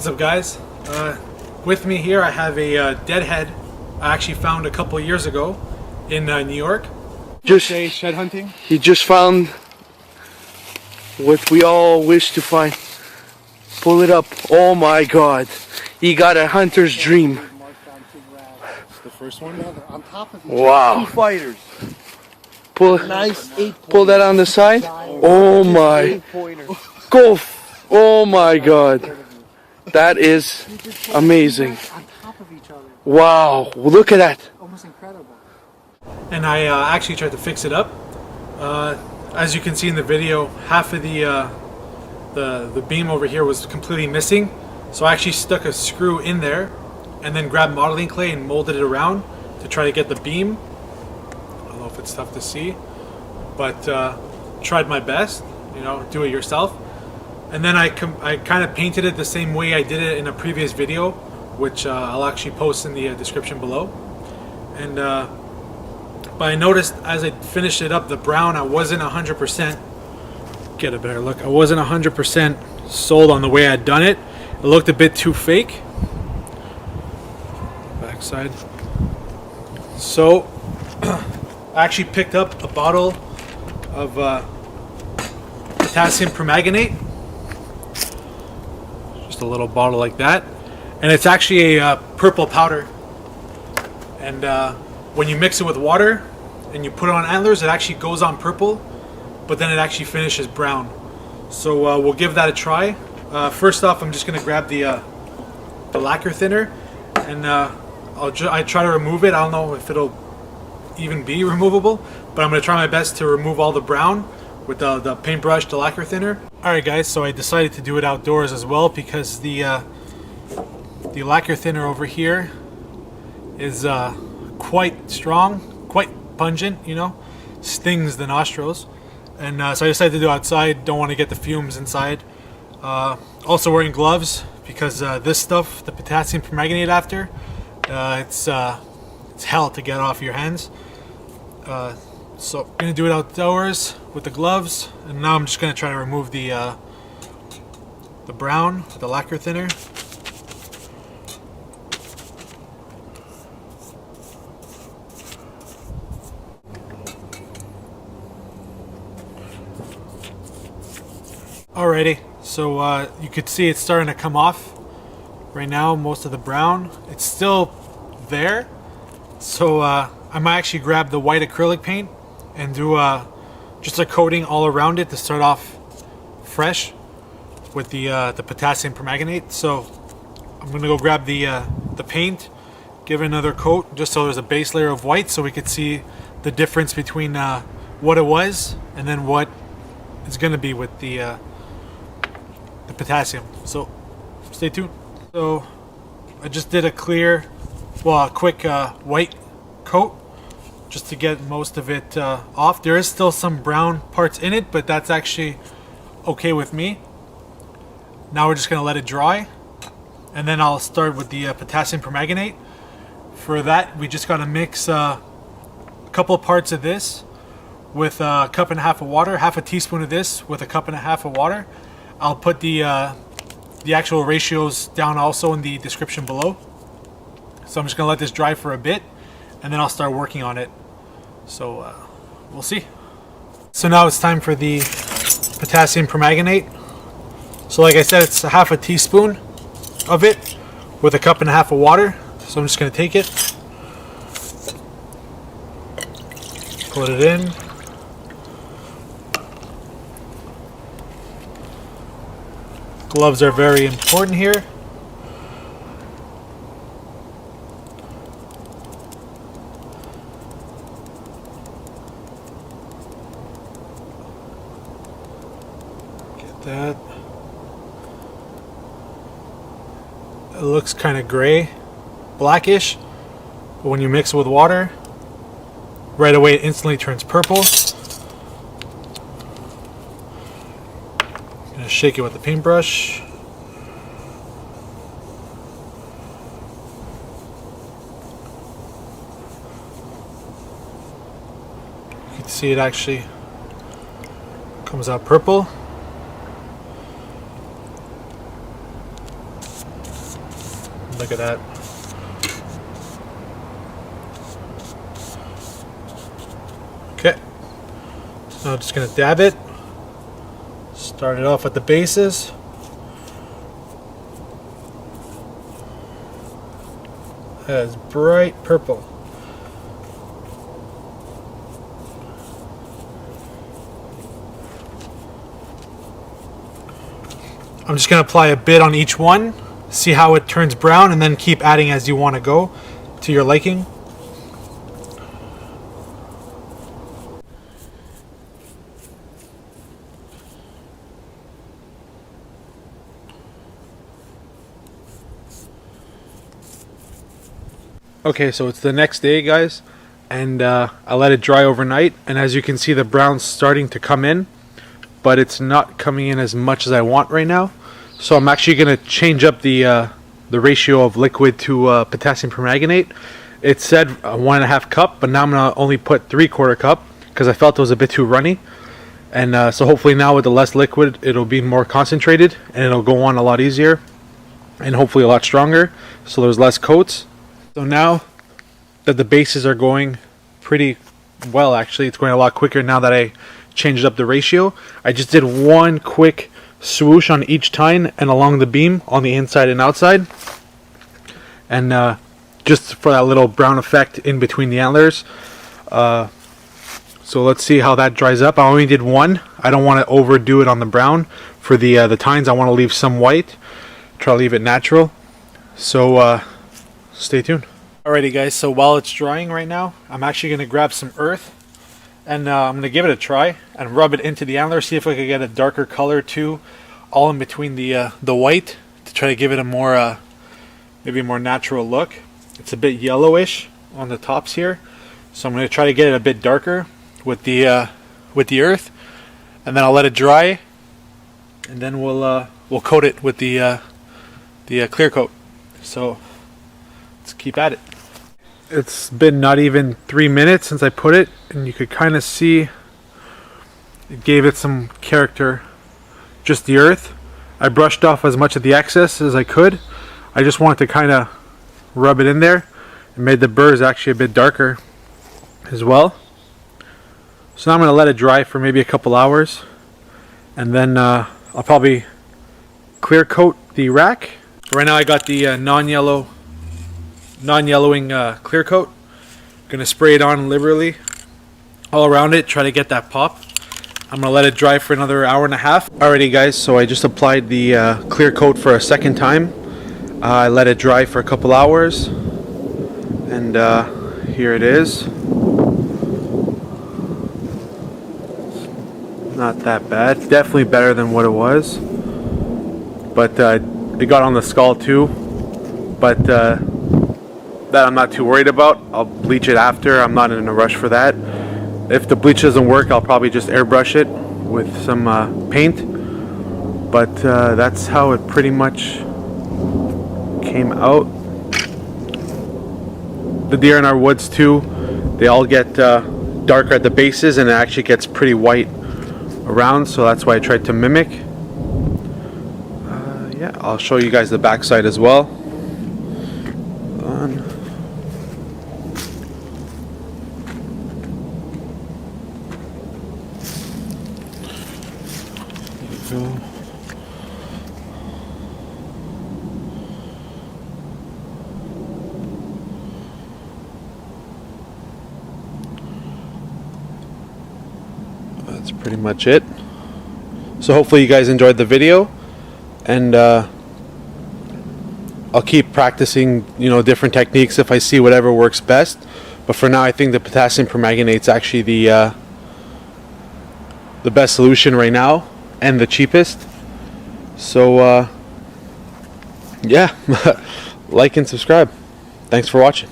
What's up, guys? With me here I have a Deadhead I actually found a couple years ago in New York. Just shed hunting. He just found what we all wish to find. Pull it up. Oh my God. He got a hunter's dream. The first one? On top of Wow. 2 fighters. Pull, Nice 8-pointer. pull that on the side. Oh my. 8-pointer. Go. Oh my God. That is amazing. On top of each other. Wow. Look at that. Almost incredible. And I actually tried to fix it up. As you can see in the video, half of the beam over here was completely missing. So I actually stuck a screw in there and then grabbed modeling clay and molded it around to try to get the beam. I don't know if it's tough to see, but tried my best, you know, do it yourself. And then I kind of painted it the same way I did it in a previous video, which I'll actually post in the description below. And but I noticed as I finished it up, the brown, I wasn't 100%, get a better look, I wasn't 100% sold on the way I'd done it. It looked a bit too fake. Backside. So I actually picked up a bottle of Potassium Permanganate. Just a little bottle like that. And it's actually a purple powder. And when you mix it with water and you put it on antlers, it actually goes on purple, but then it actually finishes brown. So we'll give that a try. First off, I'm just going to grab the lacquer thinner, and I try to remove it. I don't know if it'll even be removable, but I'm going to try my best to remove all the brown with the paintbrush, the lacquer thinner. Alright guys, so I decided to do it outdoors as well because the lacquer thinner over here is quite strong, quite pungent, you know, stings the nostrils. And so I decided to do it outside, don't want to get the fumes inside. Also wearing gloves because this stuff, the potassium permanganate after, it's hell to get off your hands. So I'm going to do it outdoors with the gloves, and now I'm just going to try to remove the brown with the lacquer thinner. Alrighty, so you could see it's starting to come off right now, most of the brown. It's still there, so I might actually grab the white acrylic paint and do just a coating all around it to start off fresh with the potassium permanganate. So I'm gonna go grab the paint, give it another coat just so there's a base layer of white so we could see the difference between what it was and then what it's gonna be with the potassium. So stay tuned. So I just did a quick white coat just to get most of it off. There is still some brown parts in it, but that's actually okay with me. Now we're just gonna let it dry, and then I'll start with the potassium permanganate. For that, we just gotta mix a couple of parts of this with a cup and a half of water, half a teaspoon of this with a cup and a half of water. I'll put the actual ratios down also in the description below. So I'm just gonna let this dry for a bit, and then I'll start working on it. So we'll see. So now it's time for the potassium permanganate. So like I said, it's a half a teaspoon of it with a cup and a half of water. So I'm just gonna take it, put it in. Gloves are very important here. Get that. It looks kind of gray, blackish, but when you mix it with water, right away it instantly turns purple. Gonna shake it with the paintbrush. You can see it actually comes out purple. Look at that. Okay. So I'm just going to dab it. Start it off at the bases. That is bright purple. I'm just going to apply a bit on each one, see how it turns brown, and then keep adding as you want to go to your liking. Okay, so it's the next day, guys, and I let it dry overnight, and as you can see, the brown's starting to come in, but it's not coming in as much as I want right now. So I'm actually going to change up the ratio of liquid to potassium permanganate. It said 1.5 cup, but now I'm going to only put 3/4 cup because I felt it was a bit too runny. And so hopefully now with the less liquid, it'll be more concentrated and it'll go on a lot easier and hopefully a lot stronger, so there's less coats. So now that the bases are going pretty well, actually it's going a lot quicker now that I changed up the ratio. I just did one quick swoosh on each tine and along the beam on the inside and outside, and just for that little brown effect in between the antlers. So let's see how that dries up. I only did one. I don't want to overdo it on the brown. For the tines, I want to leave some white, try to leave it natural. So stay tuned. Alrighty guys, so while it's drying right now, I'm actually going to grab some earth and I'm going to give it a try and rub it into the antler, see if I can get a darker color too, all in between the white, to try to give it a more maybe a more natural look. It's a bit yellowish on the tops here, so I'm going to try to get it a bit darker with the earth, and then I'll let it dry, and then we'll coat it with the clear coat. So let's keep at it. It's been not even 3 minutes since I put it, and you could kind of see it gave it some character, just the earth. I brushed off as much of the excess as I could. I just wanted to kind of rub it in there. It made the burrs actually a bit darker as well. So now I'm going to let it dry for maybe a couple hours, and then I'll probably clear coat the rack. Right now I got the non-yellowing clear coat. Gonna spray it on liberally all around it, try to get that pop. I'm gonna let it dry for another hour and a half. Alrighty guys, so I just applied the clear coat for a second time. I let it dry for a couple hours, and here it is. Not that bad, definitely better than what it was, but it got on the skull too, but that I'm not too worried about. I'll bleach it after. I'm not in a rush for that. If the bleach doesn't work, I'll probably just airbrush it with some paint, but that's how it pretty much came out. The deer in our woods too, they all get darker at the bases, and it actually gets pretty white around, so that's why I tried to mimic. Yeah, I'll show you guys the backside as well. That's pretty much it. So hopefully you guys enjoyed the video, and I'll keep practicing, you know, different techniques if I see whatever works best. But for now, I think the potassium permanganate is actually the best solution right now and the cheapest. So yeah, like and subscribe. Thanks for watching.